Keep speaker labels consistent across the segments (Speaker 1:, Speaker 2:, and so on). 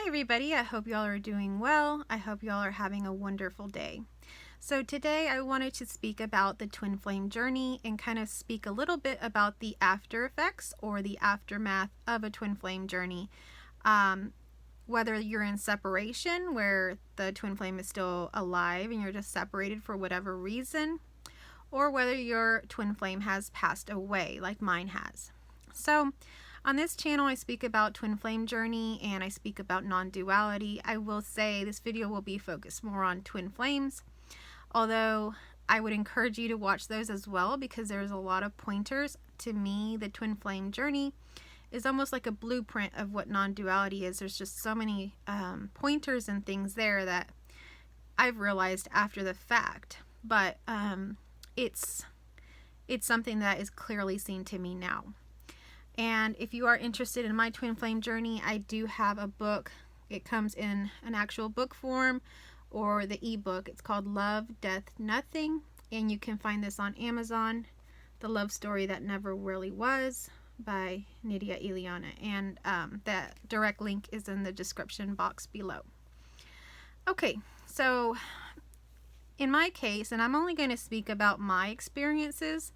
Speaker 1: Hi everybody, I hope y'all are doing well. I hope y'all are having a wonderful day. So today I wanted to speak about the twin flame journey and kind of speak a little bit about the after effects or the aftermath of a twin flame journey. Whether you're in separation where the twin flame is still alive and you're just separated for whatever reason, or whether your twin flame has passed away like mine has. So on this channel, I speak about twin flame journey and I speak about non-duality. I will say this video will be focused more on twin flames, although I would encourage you to watch those as well because there's a lot of pointers. To me, the twin flame journey is almost like a blueprint of what non-duality is. There's just so many pointers and things there that I've realized after the fact, but it's something that is clearly seen to me now. And if you are interested in my twin flame journey, I do have a book. It comes in an actual book form or the ebook. It's called Love, Death, Nothing, and you can find this on Amazon. The Love Story That Never Really Was by Nydia Eliana, and that direct link is in the description box below. Okay, so in my case, and I'm only going to speak about my experiences,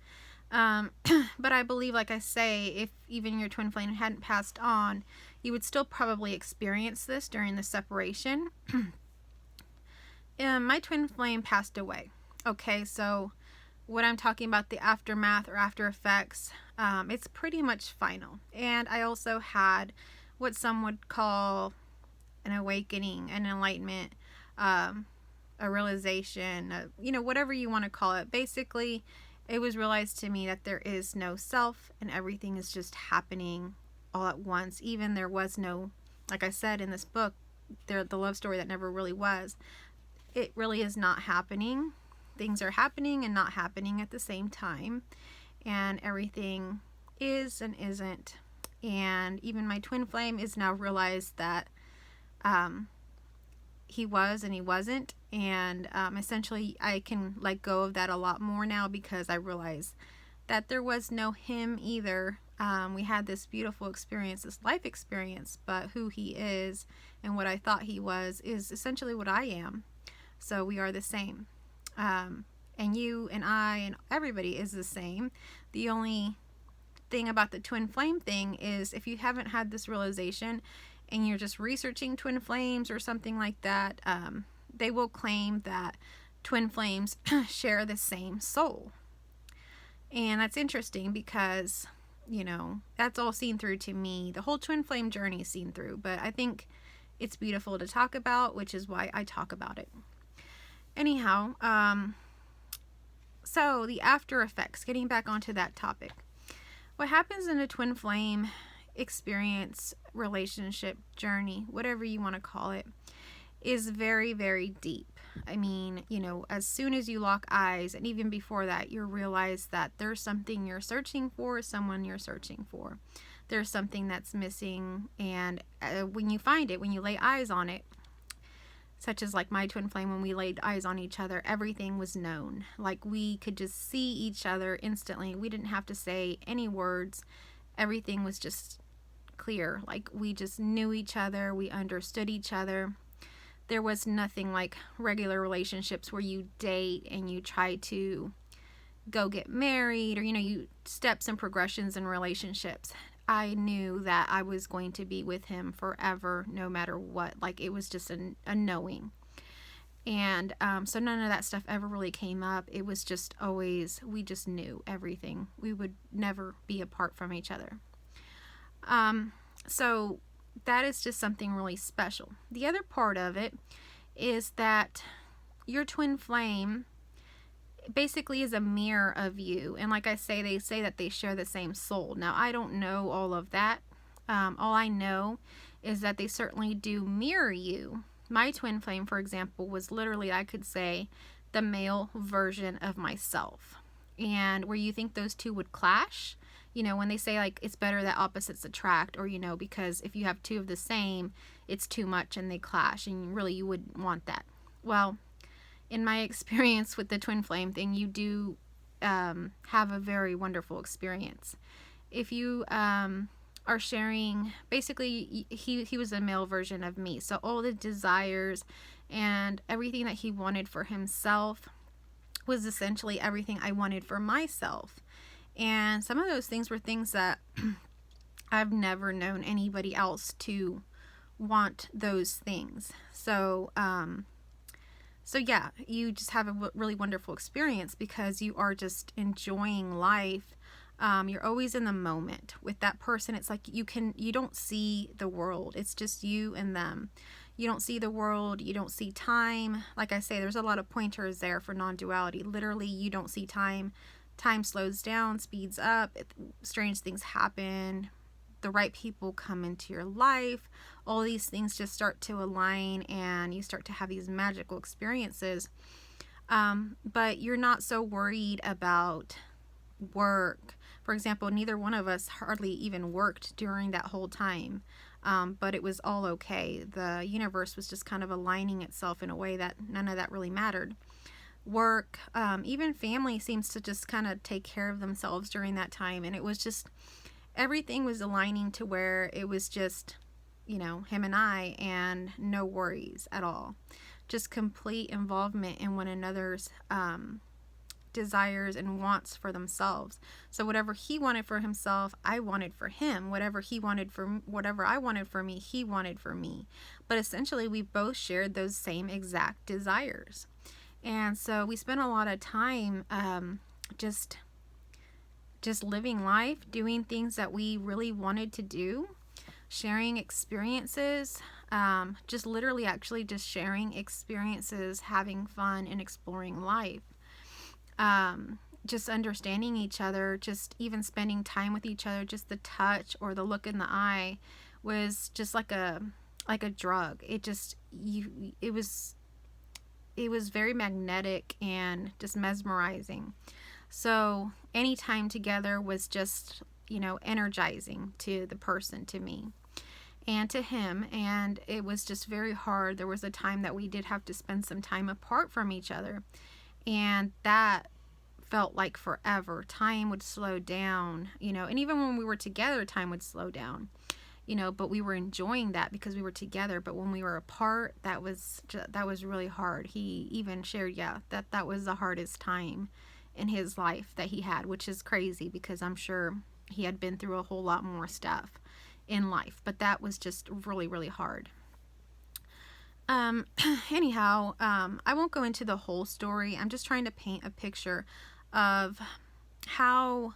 Speaker 1: but I believe, like I say, if even your twin flame hadn't passed on, you would still probably experience this during the separation. My twin flame passed away. Okay, so what I'm talking about, the aftermath or after effects, it's pretty much final. And I also had what some would call an awakening, an enlightenment, a realization, whatever you want to call it. Basically, it was realized to me that there is no self and everything is just happening all at once. Even there was no, like I said in this book, the love story that never really was. It really is not happening. Things are happening and not happening at the same time. And everything is and isn't. And even my twin flame is now realized that he was and he wasn't, and essentially I can let go of that a lot more now because I realize that there was no him either. We had this beautiful experience, this life experience, but who he is and what I thought he was is essentially what I am. So we are the same, and you and I and everybody is the same. The only thing about the twin flame thing is if you haven't had this realization and you're just researching twin flames or something like that, they will claim that twin flames share the same soul. And that's interesting because, that's all seen through to me. The whole twin flame journey is seen through, but I think it's beautiful to talk about, which is why I talk about it. Anyhow, so the after effects, getting back onto that topic. What happens in a twin flame experience, relationship, journey, whatever you want to call it, is very, very deep. I mean, as soon as you lock eyes, and even before that, you realize that there's something you're searching for, someone you're searching for. There's something that's missing, and when you find it, when you lay eyes on it, such as like my twin flame, when we laid eyes on each other, everything was known. Like we could just see each other instantly. We didn't have to say any words. Everything was just clear. Like we just knew each other. We understood each other. There was nothing like regular relationships where you date and you try to go get married, or you steps and progressions in relationships. I knew that I was going to be with him forever, no matter what. Like it was just a knowing. And so none of that stuff ever really came up. It was just always, we just knew everything. We would never be apart from each other. So that is just something really special. The other part of it is that your twin flame basically is a mirror of you. And like I say, they say that they share the same soul. Now, I don't know all of that. All I know is that they certainly do mirror you. My twin flame, for example, was literally, I could say, the male version of myself. And where you think those two would clash, when they say like it's better that opposites attract, or because if you have two of the same, it's too much and they clash, and really you wouldn't want that. Well, in my experience with the twin flame thing, you do have a very wonderful experience. If you are sharing, basically he was a male version of me. So all the desires and everything that he wanted for himself was essentially everything I wanted for myself. And some of those things were things that I've never known anybody else to want those things. So yeah, you just have a really wonderful experience because you are just enjoying life. You're always in the moment with that person. It's like you don't see the world. It's just you and them. You don't see the world. You don't see time. Like I say, there's a lot of pointers there for non-duality. Literally, you don't see time. Time slows down, speeds up. Strange things happen. The right people come into your life. All these things just start to align and you start to have these magical experiences. But you're not so worried about work. For example, neither one of us hardly even worked during that whole time. But it was all okay. The universe was just kind of aligning itself in a way that none of that really mattered. Work, even family seems to just kind of take care of themselves during that time. And it was just, everything was aligning to where it was just, him and I, and no worries at all. Just complete involvement in one another's desires and wants for themselves. So whatever he wanted for himself, I wanted for him. Whatever I wanted for me, he wanted for me. But essentially, we both shared those same exact desires. And so we spent a lot of time just living life, doing things that we really wanted to do, sharing experiences, just literally actually just sharing experiences, having fun and exploring life. Just understanding each other, just even spending time with each other, just the touch or the look in the eye was just like a drug. It was very magnetic and just mesmerizing. So any time together was just, energizing to the person, to me and to him. And it was just very hard. There was a time that we did have to spend some time apart from each other. And that felt like forever. Time would slow down, and even when we were together, time would slow down, but we were enjoying that because we were together. But when we were apart, that was really hard. He even shared, that was the hardest time in his life that he had, which is crazy because I'm sure he had been through a whole lot more stuff in life, but that was just really, really hard. Anyhow, I won't go into the whole story. I'm just trying to paint a picture of how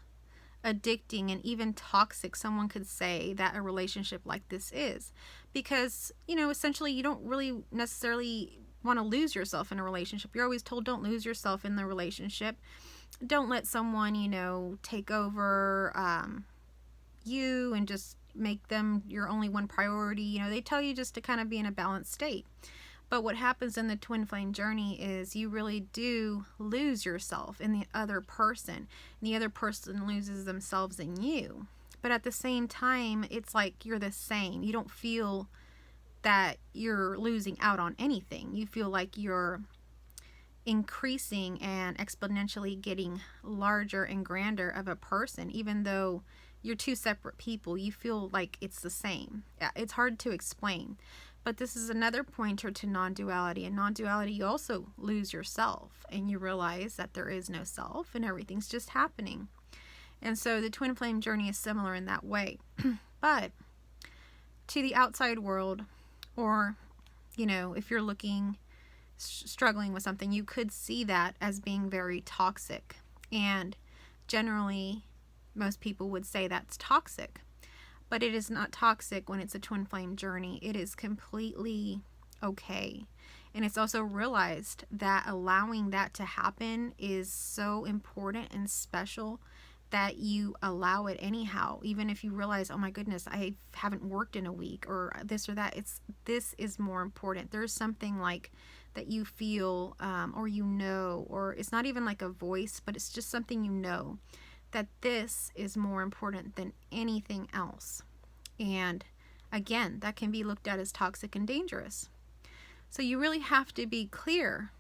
Speaker 1: addicting and even toxic someone could say that a relationship like this is. Because, essentially you don't really necessarily want to lose yourself in a relationship. You're always told don't lose yourself in the relationship. Don't let someone, take over you and just make them your only one priority. They tell you just to kind of be in a balanced state. But what happens in the twin flame journey is you really do lose yourself in the other person. And the other person loses themselves in you. But at the same time, it's like you're the same. You don't feel that you're losing out on anything. You feel like you're increasing and exponentially getting larger and grander of a person, even though you're two separate people. You feel like it's the same. It's hard to explain, but this is another pointer to non-duality. In non-duality, you also lose yourself and you realize that there is no self and everything's just happening. And so the twin flame journey is similar in that way. But to the outside world, or if you're struggling with something, you could see that as being very toxic. And generally, most people would say that's toxic. But it is not toxic when it's a twin flame journey. It is completely okay. And it's also realized that allowing that to happen is so important and special that you allow it anyhow. Even if you realize, oh my goodness, I haven't worked in a week or this or that. This is more important. There's something like that you feel or or it's not even like a voice, but it's just something that this is more important than anything else. And again, that can be looked at as toxic and dangerous. So you really have to be clear.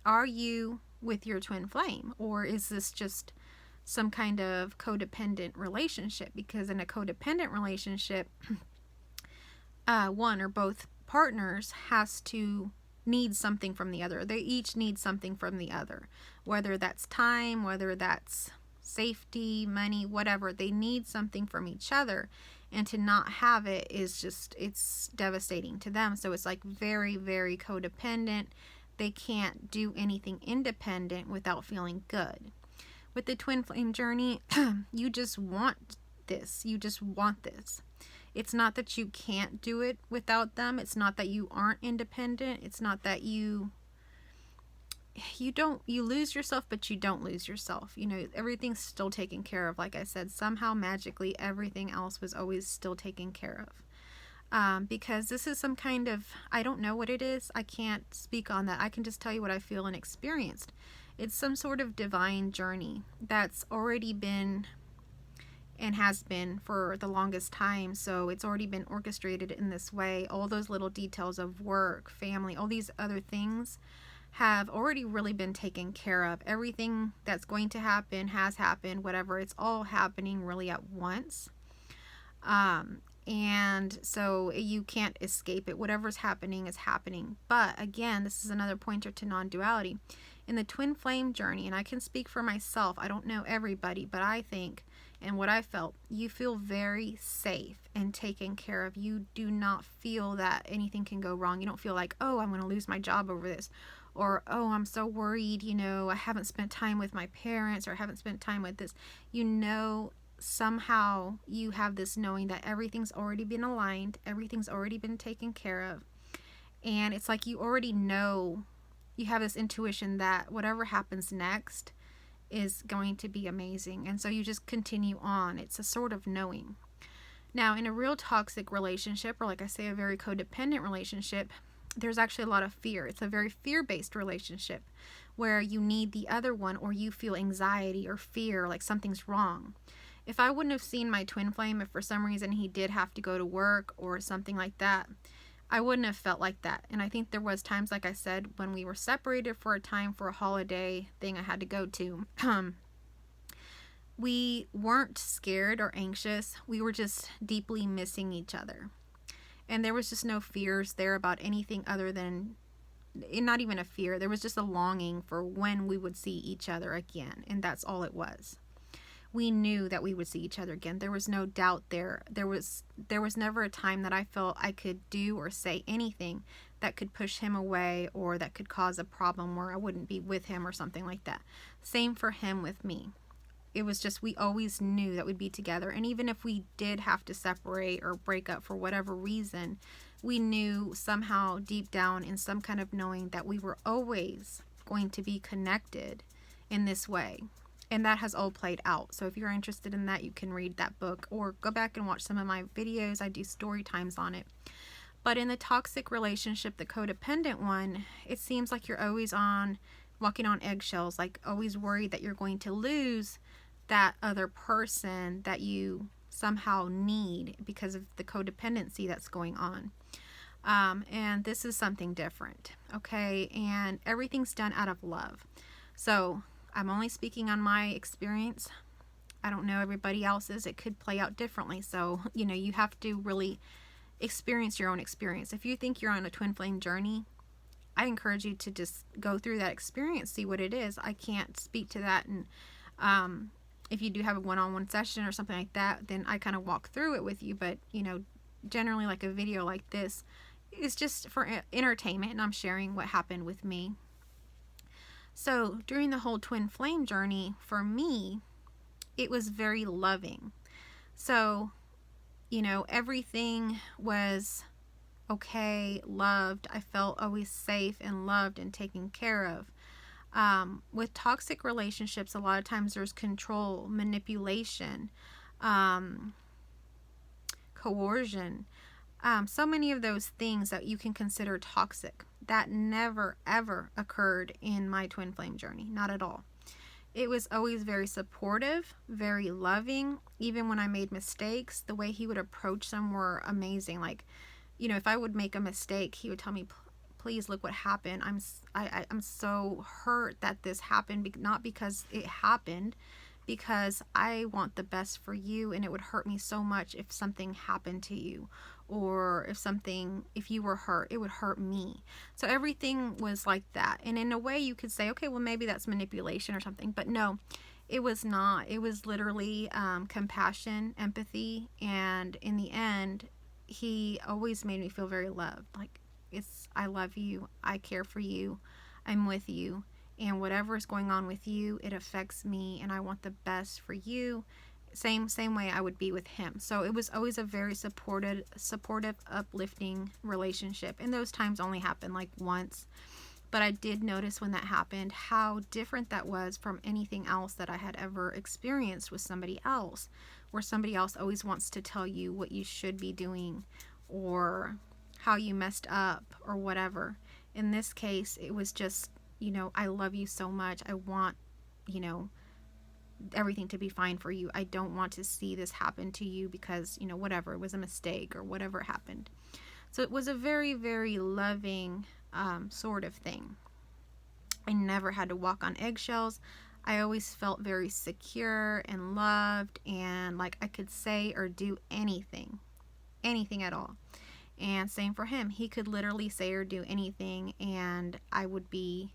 Speaker 1: Are you with your twin flame, or is this just some kind of codependent relationship, because in a codependent relationship, one or both partners has to need something from the other. They each need something from the other, whether that's time, whether that's safety, money, whatever. They need something from each other, and to not have it is just, it's devastating to them. So it's like very, very codependent. They can't do anything independent without feeling good. With the twin flame journey, you just want this. You just want this. It's not that you can't do it without them. It's not that you aren't independent. It's not that you lose yourself, but you don't lose yourself. You know, everything's still taken care of. Like I said, somehow magically everything else was always still taken care of. Because this is some kind of, I don't know what it is. I can't speak on that. I can just tell you what I feel and experienced. It's some sort of divine journey that's already been and has been for the longest time. So it's already been orchestrated in this way. All those little details of work, family, all these other things have already really been taken care of. Everything that's going to happen has happened, whatever. It's all happening really at once. And so you can't escape it. Whatever's happening is happening. But again, this is another pointer to non-duality. In the twin flame journey, and I can speak for myself, I don't know everybody, but I think, and what I felt, you feel very safe and taken care of. You do not feel that anything can go wrong. You don't feel like, oh, I'm going to lose my job over this. Or, oh, I'm so worried, you know, I haven't spent time with my parents, or I haven't spent time with this. You know, somehow you have this knowing that everything's already been aligned, everything's already been taken care of. And it's like you already know, you have this intuition that whatever happens next is going to be amazing. And so you just continue on. It's a sort of knowing. Now, in a real toxic relationship, or like I say, a very codependent relationship, there's actually a lot of fear. It's a very fear-based relationship where you need the other one, or you feel anxiety or fear, like something's wrong. If I wouldn't have seen my twin flame, if for some reason he did have to go to work or something like that, I wouldn't have felt like that. And I think there was times, like I said, when we were separated for a time for a holiday thing I had to go to, we weren't scared or anxious. We were just deeply missing each other. And there was just no fears there about anything other than, not even a fear. There was just a longing for when we would see each other again. And that's all it was. We knew that we would see each other again. There was no doubt there. There was never a time that I felt I could do or say anything that could push him away, or that could cause a problem where I wouldn't be with him or something like that. Same for him with me. It was just, we always knew that we'd be together. And even if we did have to separate or break up for whatever reason, we knew somehow deep down in some kind of knowing that we were always going to be connected in this way. And that has all played out. So if you're interested in that, you can read that book or go back and watch some of my videos. I do story times on it. But in the toxic relationship, the codependent one, it seems like you're always walking on eggshells, like always worried that you're going to lose that other person that you somehow need because of the codependency that's going on. And this is something different, okay? And everything's done out of love. So I'm only speaking on my experience. I don't know everybody else's. It could play out differently. So, you know, you have to really experience your own experience. If you think you're on a twin flame journey, I encourage you to just go through that experience, see what it is. I can't speak to that. And if you do have a one-on-one session or something like that, then I kind of walk through it with you. But, you know, generally like a video like this is just for entertainment, and I'm sharing what happened with me. So during the whole twin flame journey, for me, it was very loving. So, you know, everything was okay, loved. I felt always safe and loved and taken care of. With toxic relationships, a lot of times there's control, manipulation, coercion, so many of those things that you can consider toxic. That never, ever occurred in my twin flame journey. Not at all. It was always very supportive, very loving. Even when I made mistakes, the way he would approach them were amazing. Like, you know, if I would make a mistake, he would tell me, please look what happened. I'm so hurt that this happened, not because it happened, because I want the best for you, and it would hurt me so much if something happened to you, or if you were hurt, it would hurt me. So everything was like that. And in a way you could say, okay, well, maybe that's manipulation or something, but no, it was not. It was literally compassion, empathy, and in the end, he always made me feel very loved. Like, I love you, I care for you, I'm with you, and whatever is going on with you, it affects me, and I want the best for you. Same way I would be with him. So it was always a very supportive, uplifting relationship. And those times only happened like once. But I did notice when that happened how different that was from anything else that I had ever experienced with somebody else, where somebody else always wants to tell you what you should be doing or how you messed up or whatever. In this case, it was just, I love you so much. I want, everything to be fine for you. I don't want to see this happen to you because, whatever, it was a mistake or whatever happened. So it was a very, very loving sort of thing. I never had to walk on eggshells. I always felt very secure and loved, and like I could say or do anything at all. And same for him. He could literally say or do anything, and I would be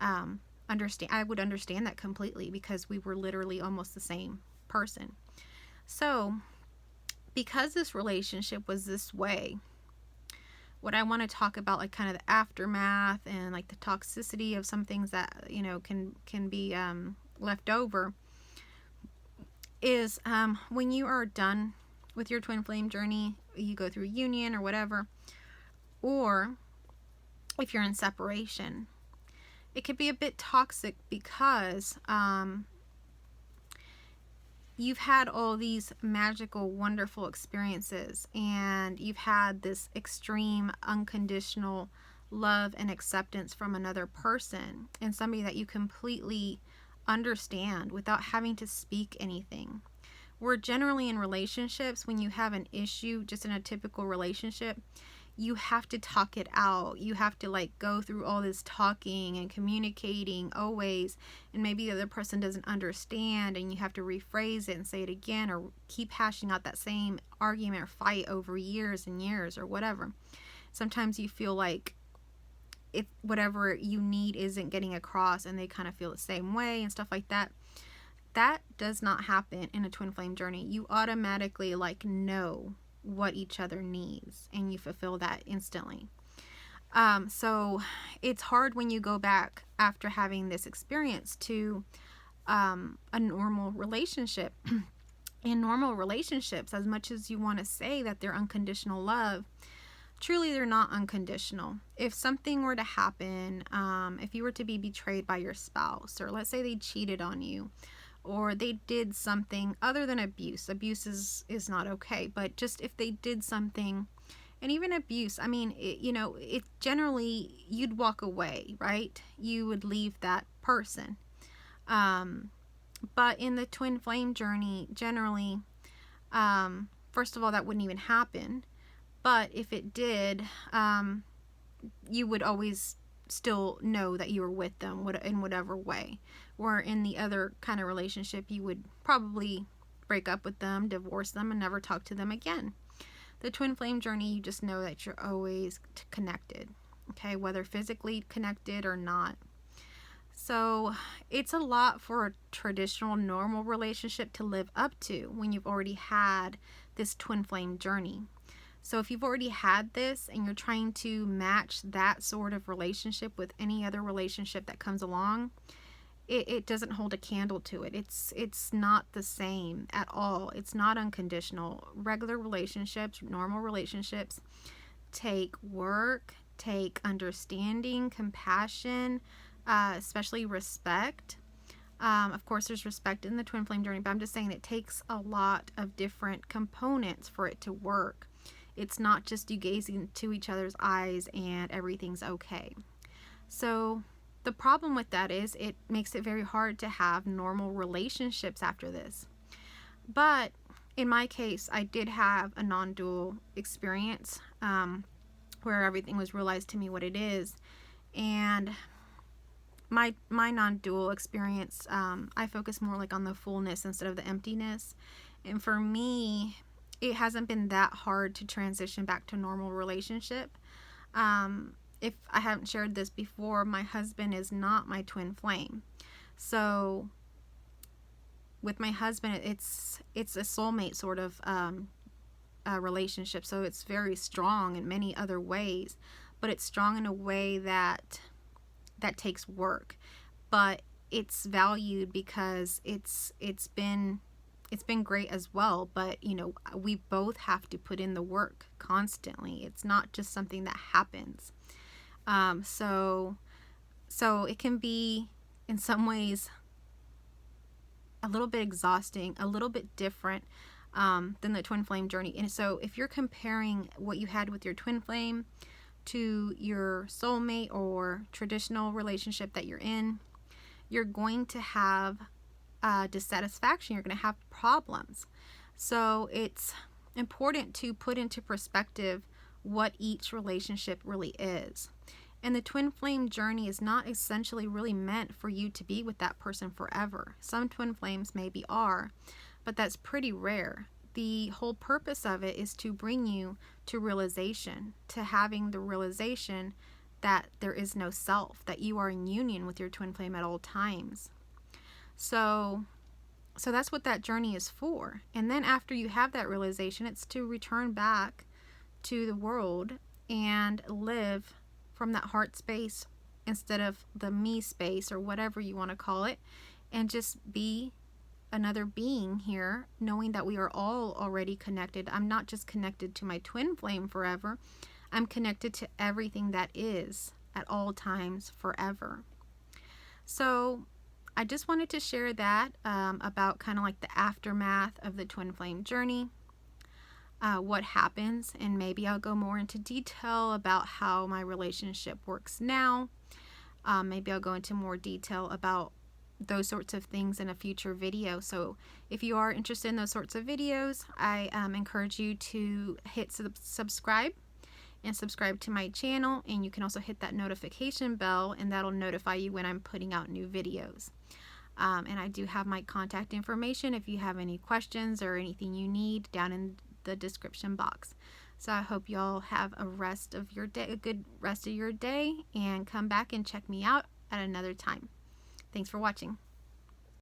Speaker 1: I would understand that completely because we were literally almost the same person. So because this relationship was this way, what I want to talk about, like kind of the aftermath and like the toxicity of some things that can be left over, is when you are done with your twin flame journey, you go through union or whatever, or if you're in separation, it could be a bit toxic because you've had all these magical, wonderful experiences, and you've had this extreme, unconditional love and acceptance from another person, and somebody that you completely understand without having to speak anything. We're generally in relationships, when you have an issue, just in a typical relationship, you have to talk it out. You have to like go through all this talking and communicating always, and maybe the other person doesn't understand, and you have to rephrase it and say it again, or keep hashing out that same argument or fight over years and years or whatever. Sometimes you feel like if whatever you need isn't getting across, and they kind of feel the same way and stuff like that. That does not happen in a twin flame journey. You automatically like know what each other needs, and you fulfill that instantly. So it's hard when you go back after having this experience to a normal relationship. In normal relationships, as much as you want to say that they're unconditional love, truly they're not unconditional. If something were to happen, if you were to be betrayed by your spouse, or let's say they cheated on you, or they did something other than abuse is not okay, but just if they did something, and even abuse, I mean, it generally, you'd walk away, right? You would leave that person. But in the twin flame journey, generally, first of all, that wouldn't even happen. But if it did, you would always still know that you were with them in whatever way. Or in the other kind of relationship, you would probably break up with them, divorce them, and never talk to them again. The twin flame journey, you just know that you're always connected, okay, whether physically connected or not. So it's a lot for a traditional, normal relationship to live up to when you've already had this twin flame journey. So if you've already had this and you're trying to match that sort of relationship with any other relationship that comes along, it doesn't hold a candle to it. It's not the same at all. It's not unconditional. Regular relationships, normal relationships, take work, take understanding, compassion, especially respect. Of course, there's respect in the twin flame journey, but I'm just saying it takes a lot of different components for it to work. It's not just you gazing into each other's eyes and everything's okay. So the problem with that is it makes it very hard to have normal relationships after this. But in my case, I did have a non-dual experience where everything was realized to me what it is. And my non-dual experience, I focus more like on the fullness instead of the emptiness. And for me, it hasn't been that hard to transition back to normal relationship. If I haven't shared this before, my husband is not my twin flame. So with my husband, it's a soulmate sort of relationship. So it's very strong in many other ways, but it's strong in a way that takes work. But it's valued because it's been great as well. But you know, we both have to put in the work constantly. It's not just something that happens. So it can be in some ways a little bit exhausting, a little bit different than the twin flame journey. And so if you're comparing what you had with your twin flame to your soulmate or traditional relationship that you're in, you're going to have dissatisfaction. You're going to have problems. So it's important to put into perspective what each relationship really is. And the twin flame journey is not essentially really meant for you to be with that person forever. Some twin flames maybe are, but that's pretty rare. The whole purpose of it is to bring you to realization, to having the realization that there is no self, that you are in union with your twin flame at all times. So that's what that journey is for. And then after you have that realization, it's to return back to the world and live from that heart space instead of the me space, or whatever you want to call it, and just be another being here, knowing that we are all already connected. I'm not just connected to my twin flame forever. I'm connected to everything that is at all times forever. So I just wanted to share that about kind of like the aftermath of the twin flame journey. What happens, and maybe I'll go more into detail about how my relationship works now. Maybe I'll go into more detail about those sorts of things in a future video. So if you are interested in those sorts of videos, I encourage you to hit subscribe and subscribe to my channel, and you can also hit that notification bell, and that'll notify you when I'm putting out new videos. And I do have my contact information if you have any questions or anything you need down in the description box. So I hope y'all have a good rest of your day, and come back and check me out at another time. Thanks for watching.